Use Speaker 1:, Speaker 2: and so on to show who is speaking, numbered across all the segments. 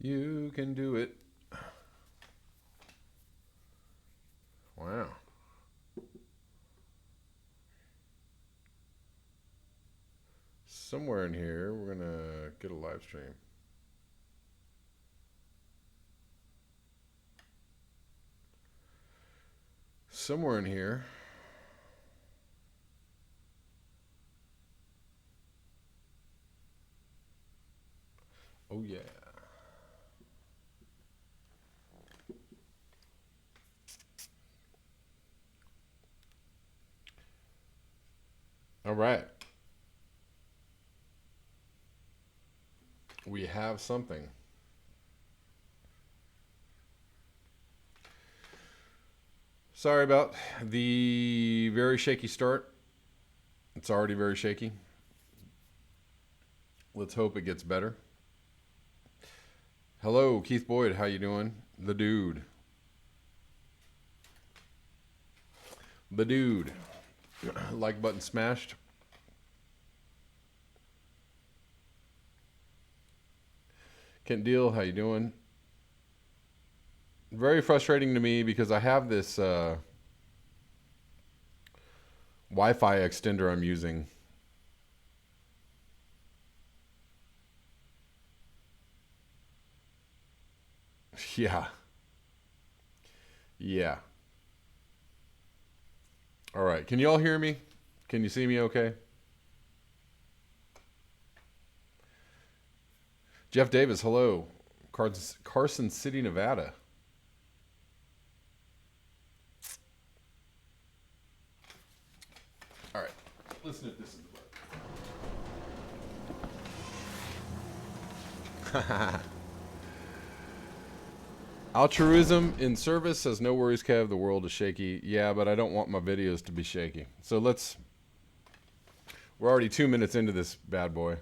Speaker 1: You can do it. Wow. Somewhere in here, we're going to get a live stream. Somewhere in here. Oh, yeah. All right. We have something. Sorry about the very shaky start. It's already very shaky. Let's hope it gets better. Hello, Keith Boyd. How you doing? The dude. The dude. Like button smashed. Kent Deal, how you doing? Very frustrating to me because I have this Wi-Fi extender I'm using. Yeah. Yeah. All right. Can you all hear me? Can you see me okay? Jeff Davis, hello. Carson City, Nevada. All right. Listen to this in the book. Altruism in service says, no worries, Kev. The world is shaky. Yeah, but I don't want my videos to be shaky. So we're already 2 minutes into this bad boy.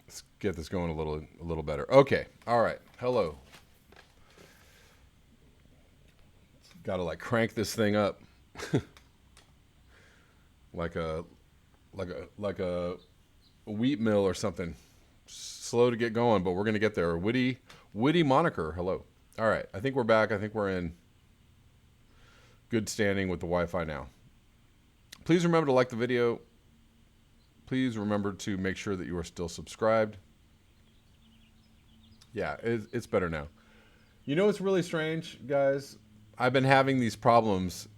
Speaker 1: Let's get this going a little better. Okay. All right. Hello. Got to like crank this thing up. like a wheat mill or something. Slow to get going, but we're going to get there. Witty moniker. Hello. All right. I think we're back. I think we're in good standing with the Wi-Fi now. Please remember to like the video. Please remember to make sure that you are still subscribed. Yeah, it's better now. You know what's really strange, guys? I've been having these problems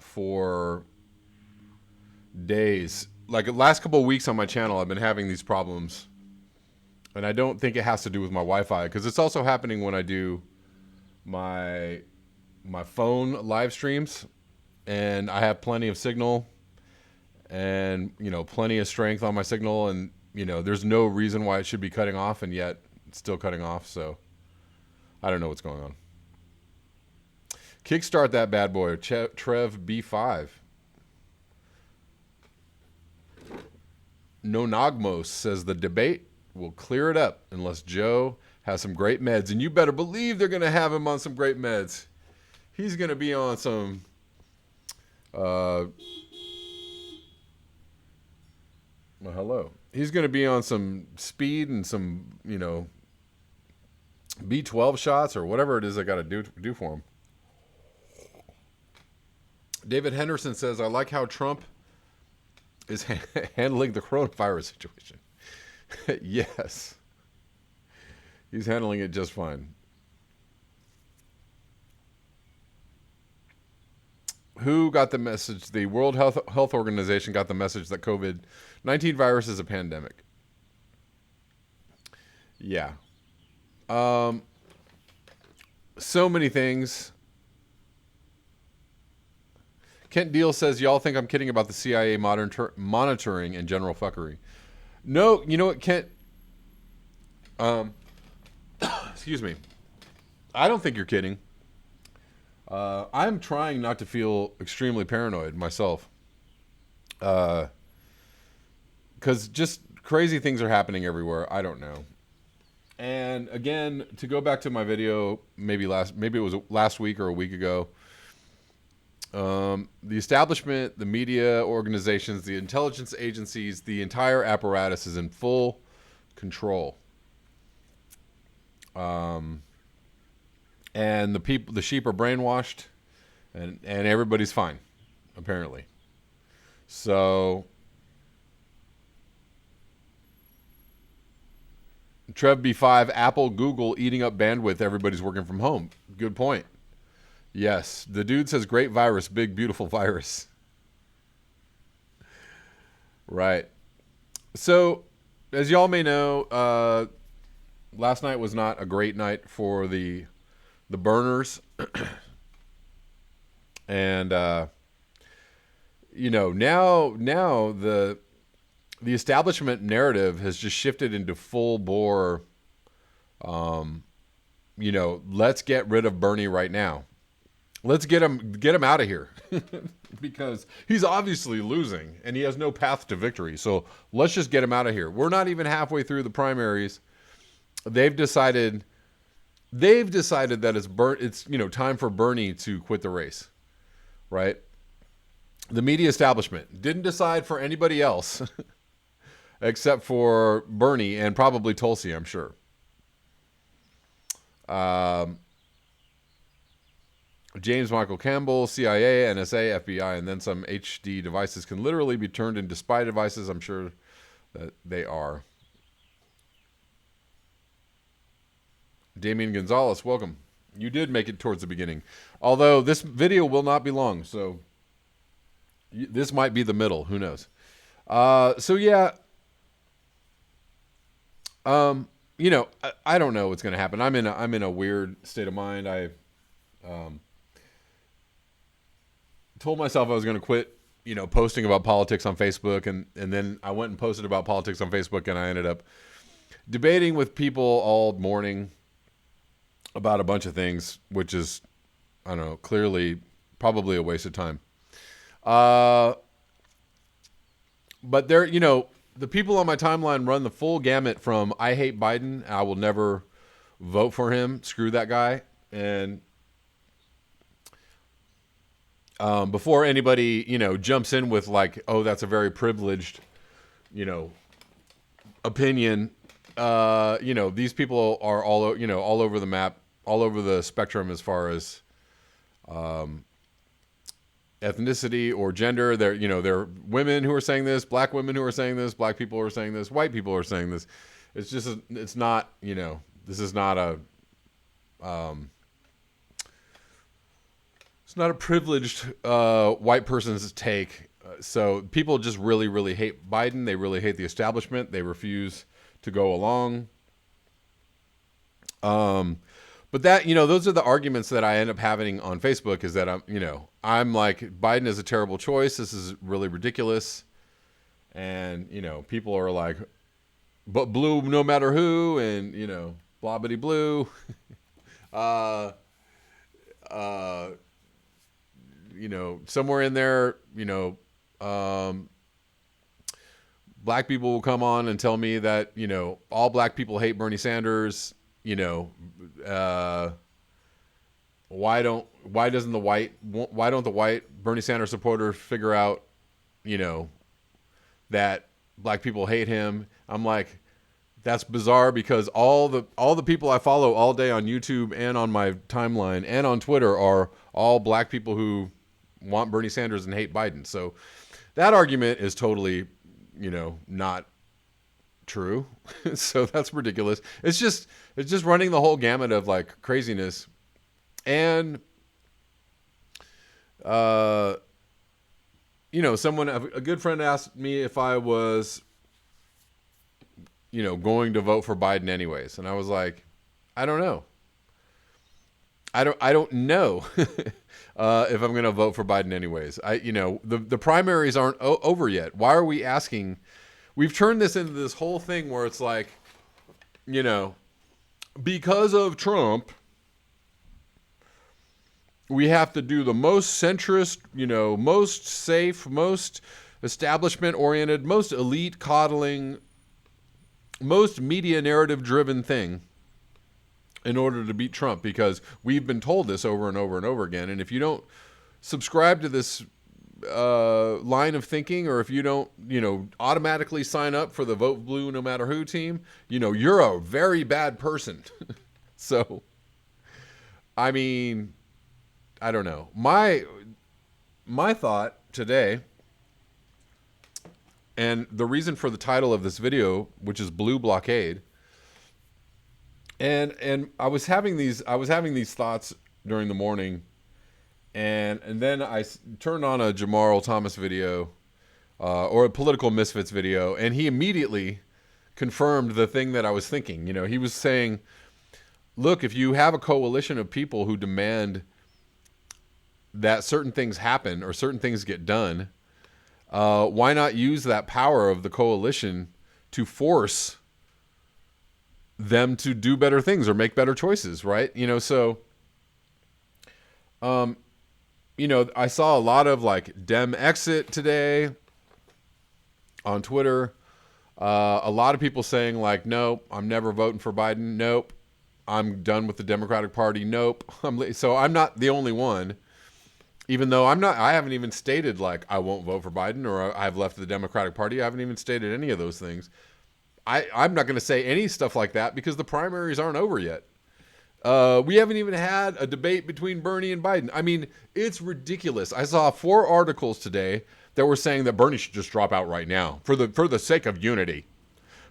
Speaker 1: for days. Like the last couple of weeks on my channel, I've been having these problems. And I don't think it has to do with my Wi-Fi, because it's also happening when I do my phone live streams, and I have plenty of signal and, you know, plenty of strength on my signal, and, you know, there's no reason why it should be cutting off, and yet it's still cutting off. So I don't know what's going on. Kickstart that bad boy. Trev B5. Nonagmos says the debate will clear it up unless Joe has some great meds. And you better believe they're going to have him on some great meds. He's going to be on some... well, hello. He's going to be on some speed and some, you know, B12 shots or whatever it is I got to do for him. David Henderson says, I like how Trump is handling the coronavirus situation. Yes. He's handling it just fine. Who got the message? The World Health Organization got the message that COVID-19 virus is a pandemic. Yeah. So many things. Kent Deal says, y'all think I'm kidding about the CIA monitoring and general fuckery. No, you know what, Kent? Excuse me. I don't think you're kidding. I'm trying not to feel extremely paranoid myself. Because just crazy things are happening everywhere. I don't know. And again, to go back to my video, maybe it was last week or a week ago, The establishment, the media organizations, the intelligence agencies, the entire apparatus is in full control. And the sheep are brainwashed, and everybody's fine, apparently. So, Trev B5, Apple, Google eating up bandwidth. Everybody's working from home. Good point. Yes, the dude says great virus, big beautiful virus. Right. So, as y'all may know, last night was not a great night for the burners, and now the establishment narrative has just shifted into full bore. Let's get rid of Bernie right now. Let's get him out of here because he's obviously losing and he has no path to victory. So let's just get him out of here. We're not even halfway through the primaries. They've decided that it's time for Bernie to quit the race, right? The media establishment didn't decide for anybody else except for Bernie and probably Tulsi, I'm sure. James Michael Campbell, CIA, NSA, FBI, and then some HD devices can literally be turned into spy devices. I'm sure that they are. Damian Gonzalez, welcome. You did make it towards the beginning. Although this video will not be long, so this might be the middle. Who knows? I don't know what's going to happen. I'm in a weird state of mind. I told myself I was going to quit, posting about politics on Facebook, and then I went and posted about politics on Facebook, and I ended up debating with people all morning about a bunch of things, which is, I don't know, clearly probably a waste of time. But there, the people on my timeline run the full gamut from I hate Biden, I will never vote for him, screw that guy, and before anybody, jumps in with like, oh, that's a very privileged, opinion, these people are all over the map, all over the spectrum as far as ethnicity or gender. There are women who are saying this, black women who are saying this, black people who are saying this, white people are saying this. It's just, it's not, this is not a, it's not a privileged white person's take. So people just really, really hate Biden. They really hate the establishment. They refuse to go along. But that, those are the arguments that I end up having on Facebook, is that I'm like, Biden is a terrible choice. This is really ridiculous. And, people are like, but blue no matter who, and, blah bitty blue. Somewhere in there, black people will come on and tell me that, all black people hate Bernie Sanders. Why don't the white Bernie Sanders supporters figure out, that black people hate him? I'm like, that's bizarre, because all the people I follow all day on YouTube and on my timeline and on Twitter are all black people who want Bernie Sanders and hate Biden. So that argument is totally, not true. So that's ridiculous. It's just running the whole gamut of like craziness. And a good friend asked me if I was going to vote for Biden anyways, and I was like, I don't know. I don't know if I'm going to vote for Biden anyways. The primaries aren't over yet. Why are we asking? We've turned this into this whole thing where it's like, because of Trump, we have to do the most centrist, most safe, most establishment-oriented, most elite coddling, most media narrative-driven thing in order to beat Trump, because we've been told this over and over and over again. And if you don't subscribe to this line of thinking, or if you don't, automatically sign up for the Vote Blue No Matter Who team, you're a very bad person. So, I mean, I don't know. My thought today, and the reason for the title of this video, which is Blue Blockade, and I was having these thoughts during the morning. And then I turned on a Jamarl Thomas video, or a Political Misfits video, and he immediately confirmed the thing that I was thinking. He was saying, look, if you have a coalition of people who demand that certain things happen or certain things get done, why not use that power of the coalition to force them to do better things or make better choices, right? So... I saw a lot of like Dem exit today on Twitter. A lot of people saying like, nope, I'm never voting for Biden. Nope, I'm done with the Democratic Party. Nope. So I'm not the only one, even though I haven't even stated like I won't vote for Biden or I've left the Democratic Party. I haven't even stated any of those things. I'm not going to say any stuff like that because the primaries aren't over yet. We haven't even had a debate between Bernie and Biden. I mean, it's ridiculous. I saw 4 articles today that were saying that Bernie should just drop out right now for the sake of unity.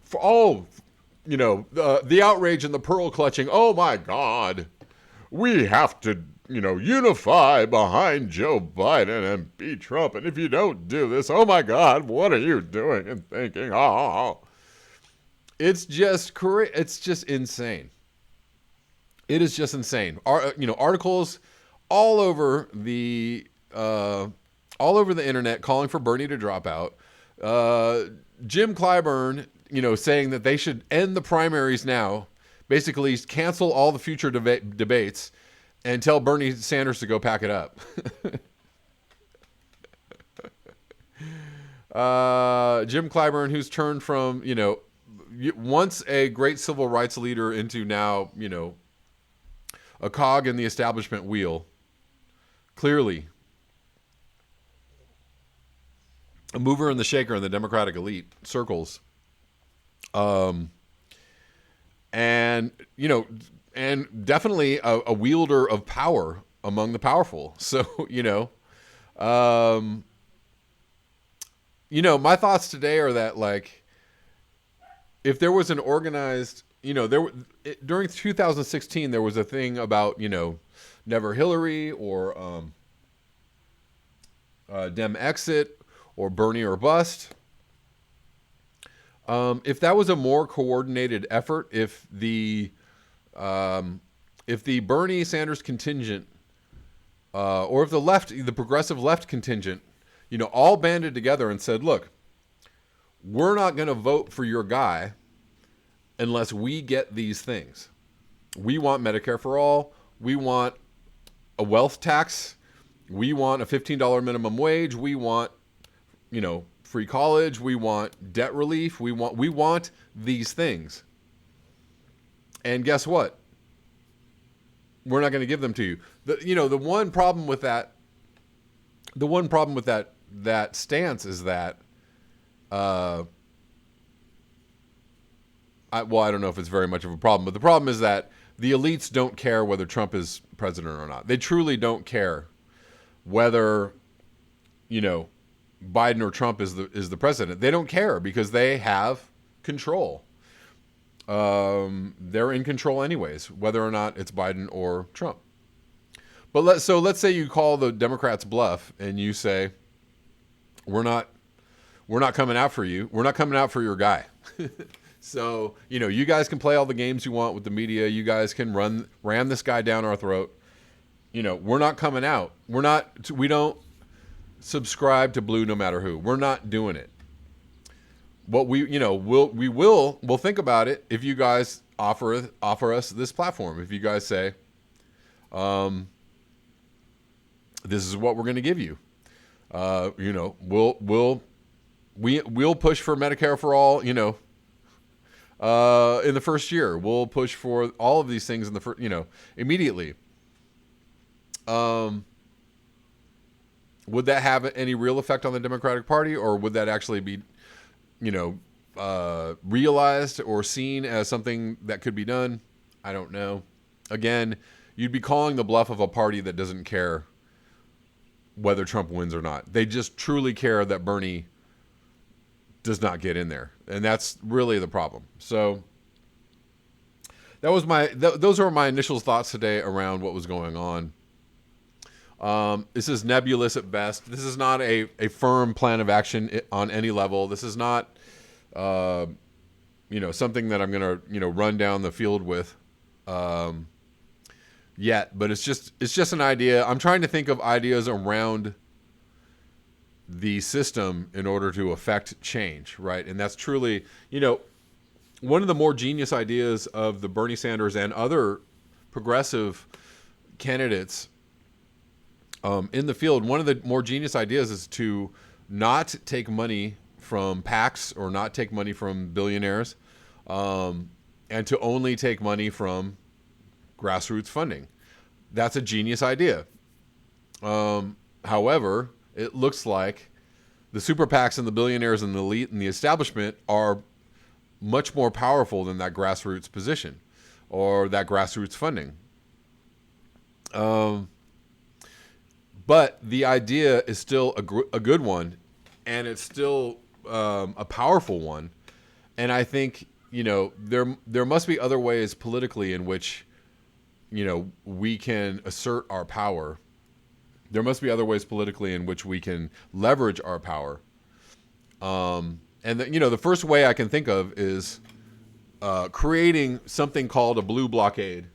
Speaker 1: The outrage and the pearl clutching. Oh my God, we have to, unify behind Joe Biden and beat Trump. And if you don't do this, oh my God, what are you doing and thinking? Oh, it's just insane. It is just insane. Articles all over the internet calling for Bernie to drop out. Jim Clyburn, saying that they should end the primaries now, basically cancel all the future debates, and tell Bernie Sanders to go pack it up. Jim Clyburn, who's turned from once a great civil rights leader into now a cog in the establishment wheel, clearly a mover and the shaker in the Democratic elite circles, and definitely a wielder of power among the powerful. So my thoughts today are that like if there was an organized during 2016, there was a thing about, never Hillary or Dem exit or Bernie or bust. If that was a more coordinated effort, if the Bernie Sanders contingent or if the progressive left contingent, all banded together and said, look, we're not going to vote for your guy unless we get these things. We want Medicare for all. We want a wealth tax. We want a $15 minimum wage. We want, free college. We want debt relief. We want these things. And guess what? We're not going to give them to you. The one problem with that stance is that I don't know if it's very much of a problem, but the problem is that the elites don't care whether Trump is president or not. They truly don't care whether, Biden or Trump is the president. They don't care because they have control. They're in control anyways, whether or not it's Biden or Trump. But let's say you call the Democrats bluff and you say, we're not coming out for you. We're not coming out for your guy. So, you guys can play all the games you want with the media. You guys can ram this guy down our throat. We're not coming out. We don't subscribe to Blue no matter who. We're not doing it. What we'll think about it if you guys offer us this platform. If you guys say, this is what we're going to give you. We'll push for Medicare for all, in the first year. We'll push for all of these things in the first, immediately. Would that have any real effect on the Democratic Party, or would that actually be, realized or seen as something that could be done? I don't know. Again, you'd be calling the bluff of a party that doesn't care whether Trump wins or not. They just truly care that Bernie does not get in there, and that's really the problem. So that was those are my initial thoughts today around what was going on. This is nebulous at best. This is not a firm plan of action on any level. This is not, something that I'm going to, run down the field with, yet. But it's just an idea. I'm trying to think of ideas around the system in order to affect change, right? And that's truly, one of the more genius ideas of the Bernie Sanders and other progressive candidates in the field. One of the more genius ideas is to not take money from PACs or not take money from billionaires, and to only take money from grassroots funding. That's a genius idea. However, it looks like the super PACs and the billionaires and the elite and the establishment are much more powerful than that grassroots position or that grassroots funding. But the idea is still a good one, and it's still a powerful one. And I think, there must be other ways politically in which, we can assert our power. There must be other ways politically in which we can leverage our power. And the first way I can think of is creating something called a Blue Blockade,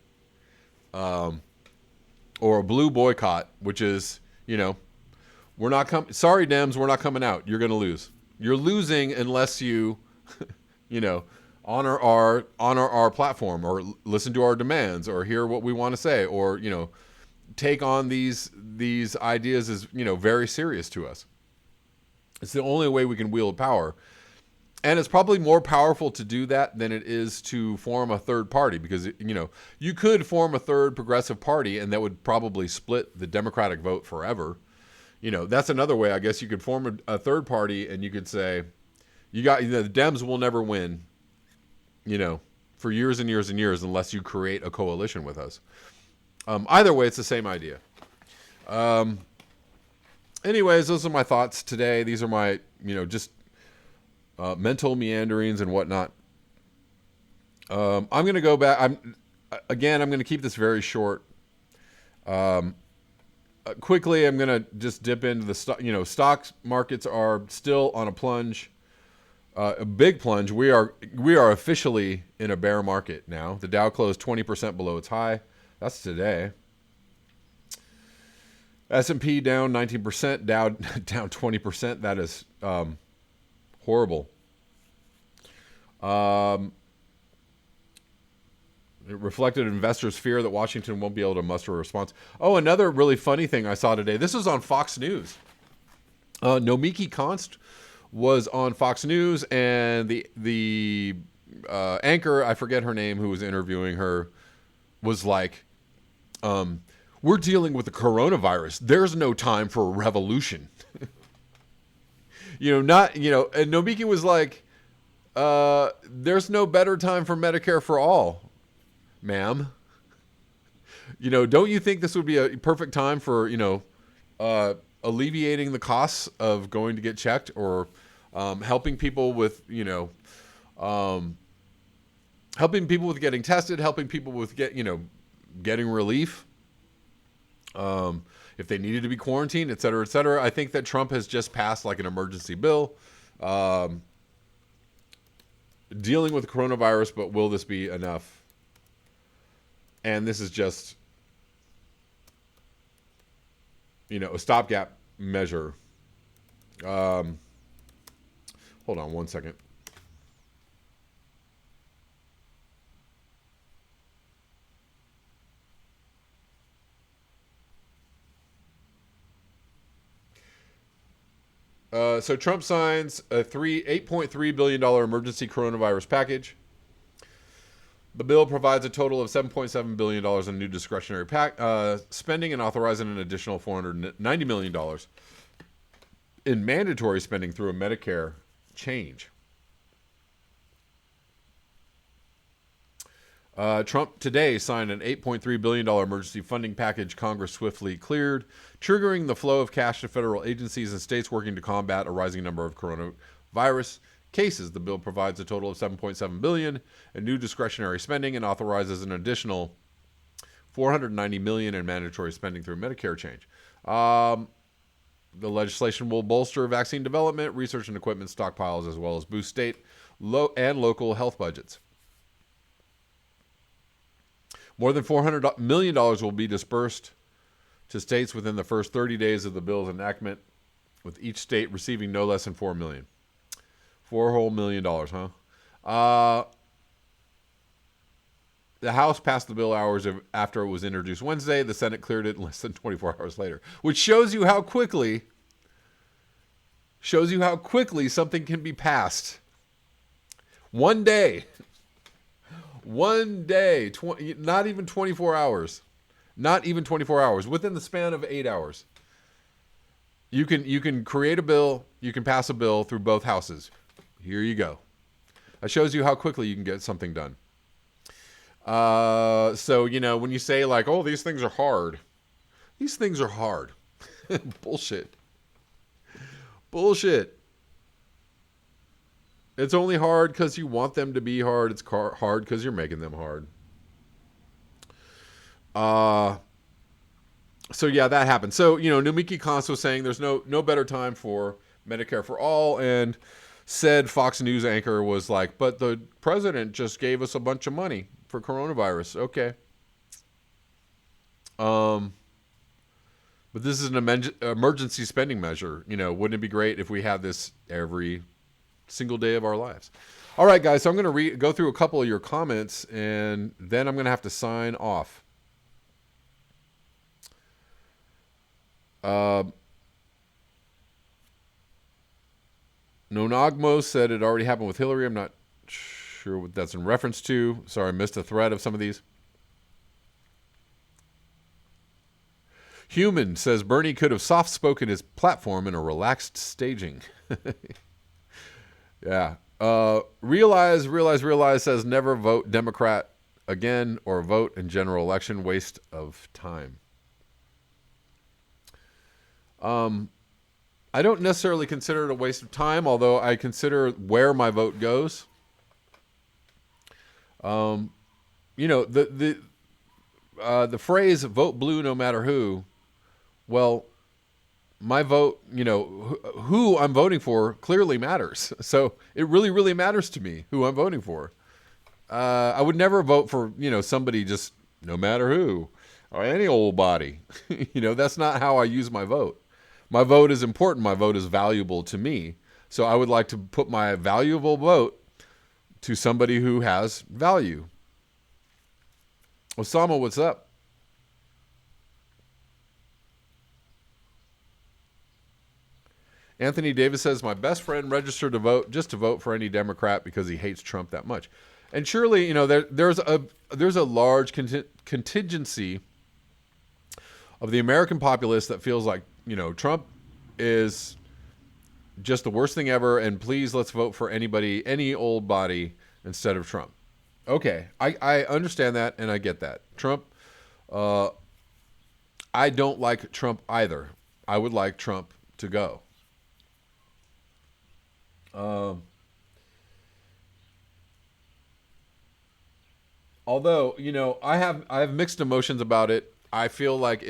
Speaker 1: or a Blue Boycott, which is, we're not sorry, Dems, we're not coming out. You're going to lose. You're losing unless you, honor our platform, or listen to our demands, or hear what we want to say, or, take on these ideas as, very serious to us. It's the only way we can wield power. And it's probably more powerful to do that than it is to form a third party, because, you could form a third progressive party and that would probably split the Democratic vote forever. That's another way. I guess you could form a third party and you could say, the Dems will never win, for years and years and years unless you create a coalition with us. Either way, it's the same idea. Anyways, those are my thoughts today. These are my, just mental meanderings and whatnot. I'm going to go back. I'm going to keep this very short. Quickly, I'm going to just dip into the stock. Stock markets are still on a plunge, a big plunge. We are officially in a bear market now. The Dow closed 20% below its high. That's today. S&P down 19%, Dow down 20%. That is horrible. It reflected investors' fear that Washington won't be able to muster a response. Oh, another really funny thing I saw today. This was on Fox News. Nomiki Konst was on Fox News, and the anchor, I forget her name, who was interviewing her, was like, we're dealing with the coronavirus. There's no time for a revolution. And Nomiki was like, there's no better time for Medicare for all, ma'am. Don't you think this would be a perfect time for, alleviating the costs of going to get checked, or helping people with, helping people with getting tested, helping people with getting relief, if they needed to be quarantined, et cetera, et cetera. I think that Trump has just passed like an emergency bill dealing with the coronavirus, but will this be enough? And this is just, a stopgap measure. Hold on one second. So Trump signs a $8.3 billion emergency coronavirus package. The bill provides a total of $7.7 billion in new discretionary spending and authorizing an additional $490 million in mandatory spending through a Medicare change. Trump today signed an $8.3 billion emergency funding package Congress swiftly cleared, triggering the flow of cash to federal agencies and states working to combat a rising number of coronavirus cases. The bill provides a total of $7.7 billion in new discretionary spending and authorizes an additional $490 million in mandatory spending through Medicare change. The legislation will bolster vaccine development, research and equipment stockpiles, as well as boost state and local health budgets. More than $400 million will be dispersed to states within the first 30 days of the bill's enactment, with each state receiving no less than $4 million. $4 whole million, huh? The House passed the bill hours after it was introduced Wednesday. The Senate cleared it less than 24 hours later, which shows you how quickly something can be passed. One day, not even 24 hours. Not even 24 hours. Within the span of 8 hours. You can create a bill, you can pass a bill through both houses. Here you go. That shows you how quickly you can get something done. So, when you say like, oh, these things are hard. These things are hard. Bullshit. It's only hard because you want them to be hard. It's hard because you're making them hard. So yeah, that happened. So, Numiki Kans was saying there's no better time for Medicare for all, and said Fox News anchor was like, but the president just gave us a bunch of money for coronavirus. Okay. But this is an emergency spending measure. Wouldn't it be great if we had this every single day of our lives? All right, guys. So I'm going to go through a couple of your comments, and then I'm going to have to sign off. Nonagmo said it already happened with Hillary. I'm not sure what that's in reference to. Sorry, I missed a thread of some of these. Human says Bernie could have soft-spoken his platform in a relaxed staging. Yeah. Realize says never vote Democrat again or vote in general election. Waste of time. I don't necessarily consider it a waste of time, although I consider where my vote goes. The phrase "vote blue no matter who." Well, my vote, who I'm voting for clearly matters. So it really, really matters to me who I'm voting for. I would never vote for, somebody just no matter who or any old body. That's not how I use my vote. My vote is important. My vote is valuable to me. So I would like to put my valuable vote to somebody who has value. Osama, what's up? Anthony Davis says, my best friend registered to vote just to vote for any Democrat because he hates Trump that much. And surely, there's a large contingency of the American populace that feels like, Trump is just the worst thing ever, and please let's vote for any old body instead of Trump. Okay, I understand that, and I get that. Trump, I don't like Trump either. I would like Trump to go. Although, I have mixed emotions about it. I feel like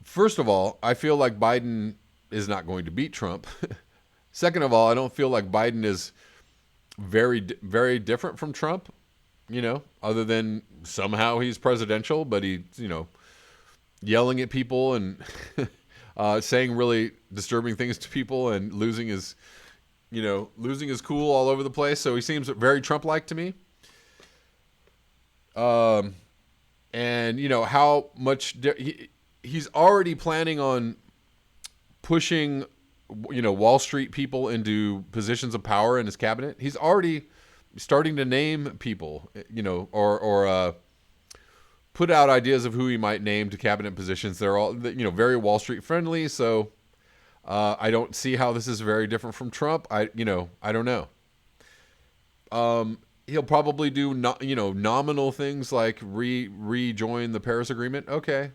Speaker 1: first of all, I feel like Biden is not going to beat Trump. Second of all, I don't feel like Biden is very, very different from Trump, other than somehow he's presidential, but he's, yelling at people and saying really disturbing things to people and losing his cool all over the place. So he seems very Trump-like to me. And how much he's already planning on pushing, Wall Street people into positions of power in his cabinet. He's already starting to name people, or put out ideas of who he might name to cabinet positions. They're all, very Wall Street friendly. So I don't see how this is very different from Trump. I don't know. He'll probably do nominal things like rejoin the Paris Agreement. Okay.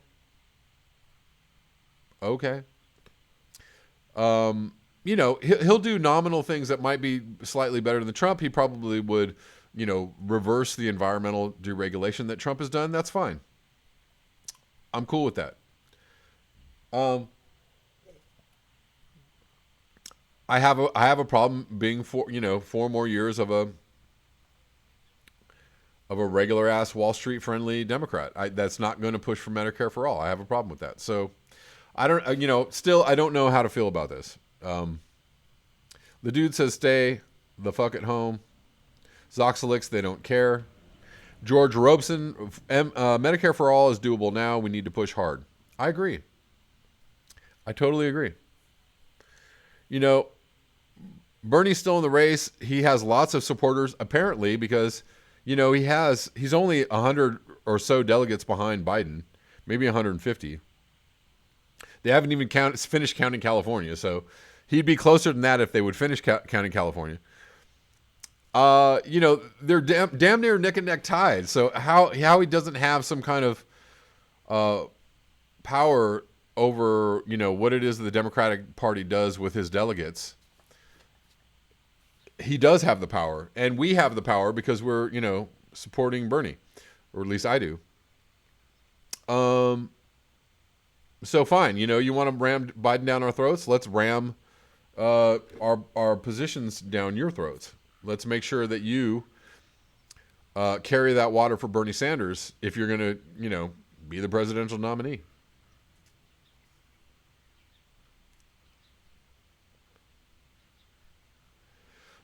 Speaker 1: He'll do nominal things that might be slightly better than Trump. He probably would, reverse the environmental deregulation that Trump has done. That's fine. I'm cool with that. I have a problem being 4 more years of a regular ass Wall Street friendly Democrat. That's not going to push for Medicare for all. I have a problem with that. So I don't, still, I don't know how to feel about this. The dude says stay the fuck at home. Zoxalix, they don't care. George Robeson, Medicare for all is doable now. We need to push hard. I agree. I totally agree. Bernie's still in the race. He has lots of supporters, apparently, because, he's only 100 or so delegates behind Biden, maybe 150. They haven't even finished counting California, so he'd be closer than that if they would finish counting California. They're damn near neck and neck tied. So how he doesn't have some kind of power over, what it is that the Democratic Party does with his delegates. He does have the power, and we have the power because we're, supporting Bernie, or at least I do. So fine, you want to ram Biden down our throats? Let's ram our positions down your throats. Let's make sure that you carry that water for Bernie Sanders if you're going to, be the presidential nominee.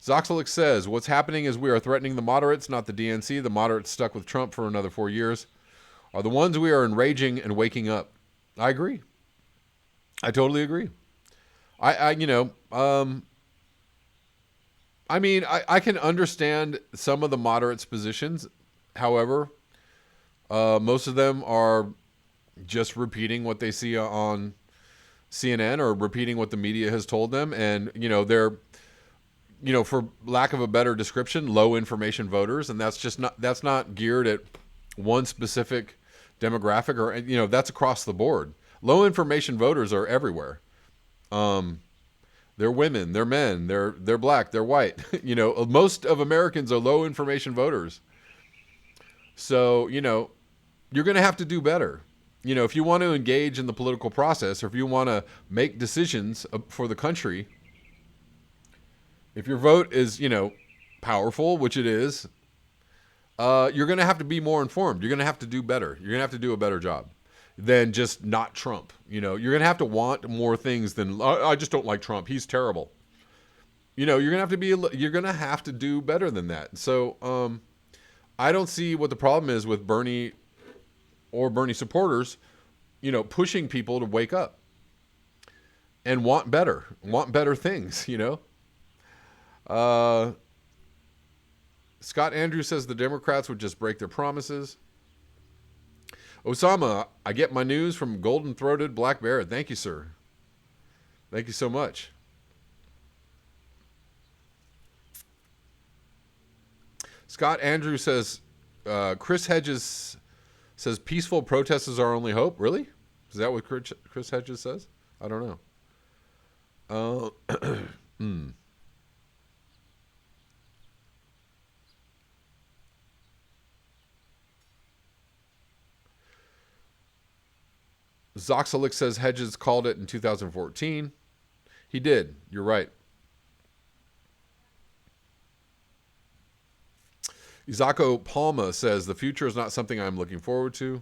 Speaker 1: Zoxalix says, what's happening is we are threatening the moderates, not the DNC. The moderates stuck with Trump for another 4 years are the ones we are enraging and waking up. I agree. I totally agree. I can understand some of the moderates' positions. However, most of them are just repeating what they see on CNN or repeating what the media has told them. And, they're, for lack of a better description, low information voters. And that's not geared at one specific demographic or, that's across the board. Low information voters are everywhere. They're women, they're men, they're black, they're white. Most of Americans are low information voters. So, you're going to have to do better. If you want to engage in the political process or if you want to make decisions for the country, if your vote is, powerful, which it is, you're going to have to be more informed. You're going to have to do better. You're going to have to do a better job than just not Trump. You're going to have to want more things than, I just don't like Trump. He's terrible. You're going to have to do better than that. So, I don't see what the problem is with Bernie or Bernie supporters, pushing people to wake up and want better things, Scott Andrews says the Democrats would just break their promises. Osama, I get my news from golden-throated black bear. Thank you, sir. Thank you so much. Scott Andrews says, Chris Hedges says peaceful protests is our only hope. Really? Is that what Chris Hedges says? I don't know. Zoxalix says Hedges called it in 2014. He did. You're right. Izako Palma says the future is not something I'm looking forward to.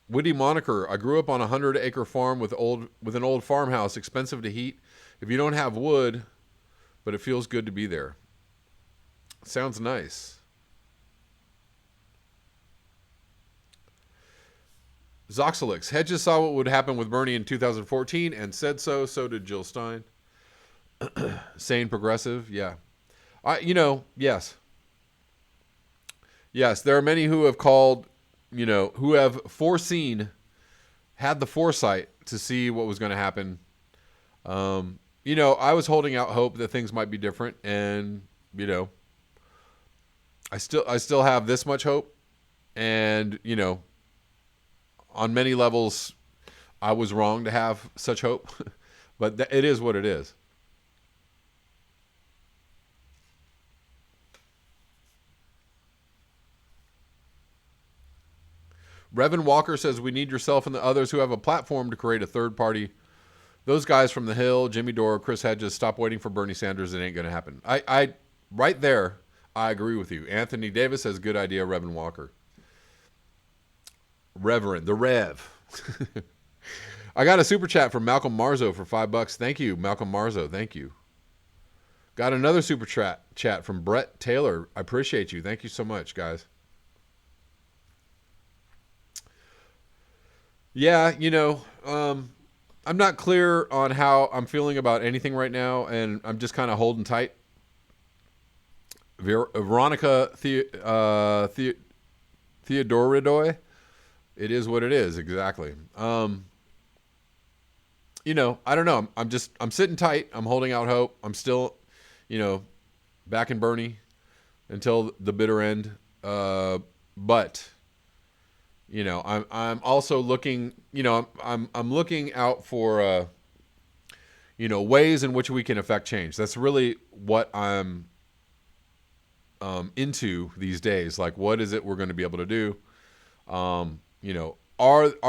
Speaker 1: Witty Moniker, I grew up on a 100-acre farm with an old farmhouse, expensive to heat if you don't have wood, but it feels good to be there. Sounds nice. Zoxalix, Hedges saw what would happen with Bernie in 2014 and said so. So did Jill Stein. Sane progressive, yeah. Yes. Yes, there are many who have called, who have foreseen had the foresight to see what was going to happen. I was holding out hope that things might be different, and I still have this much hope, and on many levels, I was wrong to have such hope, but it is what it is. Revan Walker says, we need yourself and the others who have a platform to create a third party. Those guys from the Hill, Jimmy Dore, Chris Hedges, stop waiting for Bernie Sanders. It ain't going to happen. I right there, I agree with you. Anthony Davis says, good idea, Revan Walker. Reverend, the Rev. I got a super chat from Malcolm Marzo for $5. Thank you, Malcolm Marzo. Thank you. Got another super chat from Brett Taylor. I appreciate you. Thank you so much, guys. Yeah, I'm not clear on how I'm feeling about anything right now, and I'm just kind of holding tight. Veronica Theodoridoi, it is what it is, exactly. I don't know. I'm sitting tight. I'm holding out hope. I'm still, backing Bernie until the bitter end. But I'm also looking, I'm looking out for, ways in which we can affect change. That's really what I'm into these days. Like, what is it we're going to be able to do? Are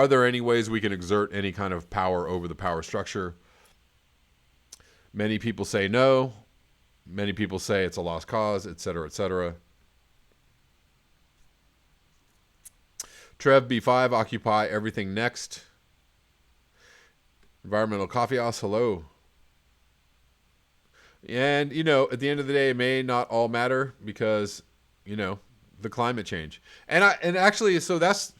Speaker 1: there any ways we can exert any kind of power over the power structure? Many people say no. Many people say it's a lost cause, et cetera, et cetera. Trev B5, Occupy Everything Next. Environmental Coffee House, hello. And, at the end of the day, it may not all matter because, the climate change. And actually, so that's,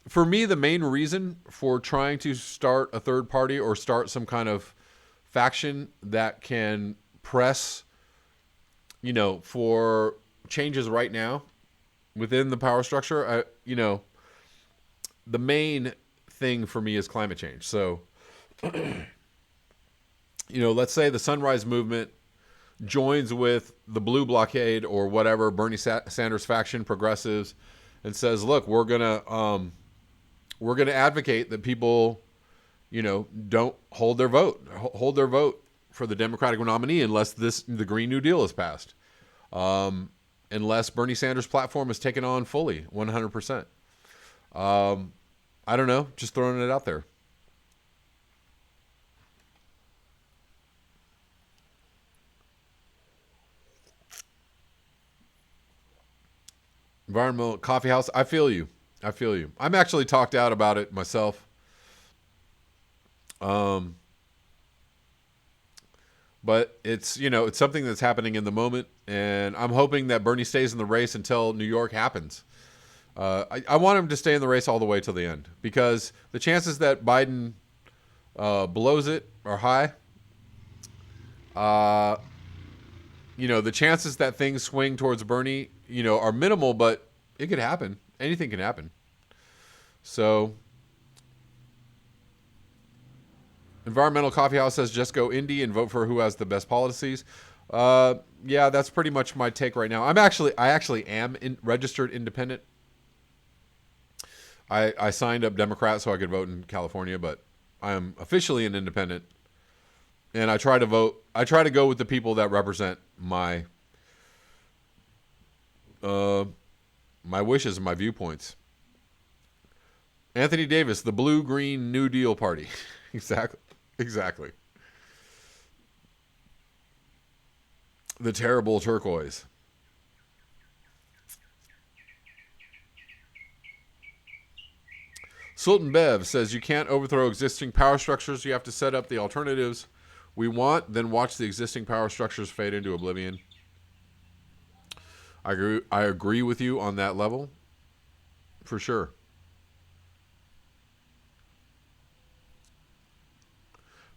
Speaker 1: for me, the main reason for trying to start a third party or start some kind of faction that can press, for changes right now within the power structure, the main thing for me is climate change. So, let's say the Sunrise Movement joins with the Blue Blockade or whatever, Bernie Sanders faction, progressives, and says, look, we're going to advocate that people, don't hold their vote for the Democratic nominee unless the Green New Deal is passed. Unless Bernie Sanders' platform is taken on fully, 100%. I don't know, just throwing it out there. Environmental Coffee House, I feel you. I'm actually talked out about it myself. But it's, it's something that's happening in the moment, and I'm hoping that Bernie stays in the race until New York happens. I want him to stay in the race all the way till the end, because the chances that Biden blows it are high. The chances that things swing towards Bernie, are minimal, but it could happen. Anything can happen. So, Environmental Coffee House says just go indie and vote for who has the best policies. Yeah, that's pretty much my take right now. I actually am registered independent. I signed up Democrat so I could vote in California, but I am officially an independent. And I try to go with the people that represent my wishes and my viewpoints. Anthony Davis, the Blue Green New Deal Party. Exactly. The terrible turquoise. Sultan Bev says you can't overthrow existing power structures. You have to set up the alternatives we want, then watch the existing power structures fade into oblivion. I agree with you on that level, for sure.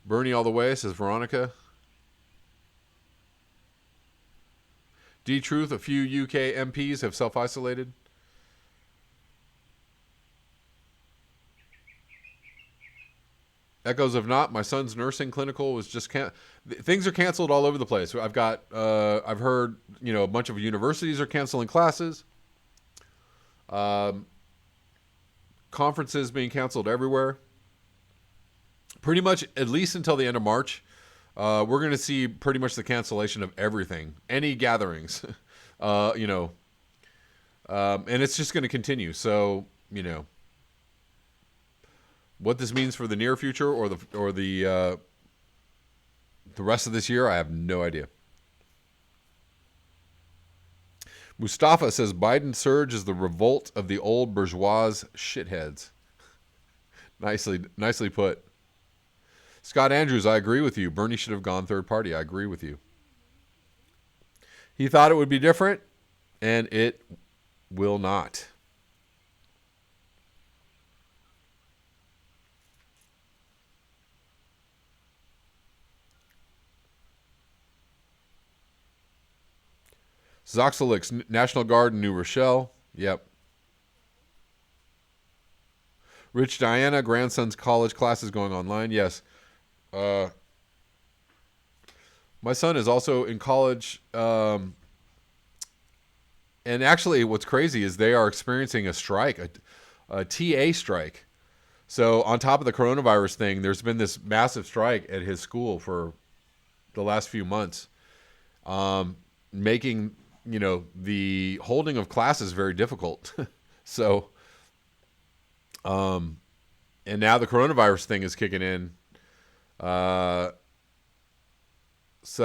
Speaker 1: Bernie all the way, says Veronica. D-Truth, a few UK MPs have self-isolated. Echoes of not. My son's nursing clinical was just things are canceled all over the place. I've heard, a bunch of universities are canceling classes. Conferences being canceled everywhere. Pretty much, at least until the end of March, we're going to see pretty much the cancellation of everything, any gatherings, and it's just going to continue. So, what this means for the near future or the rest of this year, I have no idea. Mustafa says Biden surge is the revolt of the old bourgeois shitheads. Nicely put. Scott Andrews, I agree with you. Bernie should have gone third party. I agree with you. He thought it would be different, and it will not. Zoxalix, National Guard in New Rochelle. Yep. Rich Diana, grandson's college classes going online. Yes. My son is also in college. And actually, what's crazy is they are experiencing a strike, a TA strike. So on top of the coronavirus thing, there's been this massive strike at his school for the last few months, making the holding of classes very difficult. So, and now the coronavirus thing is kicking in. So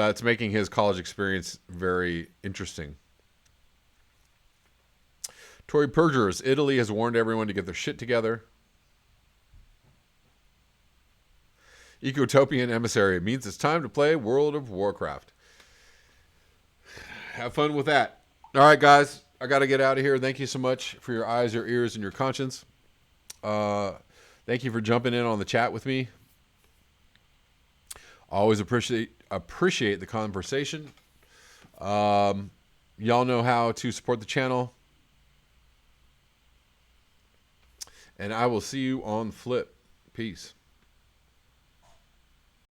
Speaker 1: it's making his college experience very interesting. Tory Perjurers, Italy has warned everyone to get their shit together. Ecotopian Emissary, it means it's time to play World of Warcraft. Have fun with that. All right, guys, I got to get out of here. Thank you so much for your eyes, your ears, and your conscience. Thank you for jumping in on the chat with me. Always appreciate the conversation. Y'all know how to support the channel. And I will see you on Flip. Peace.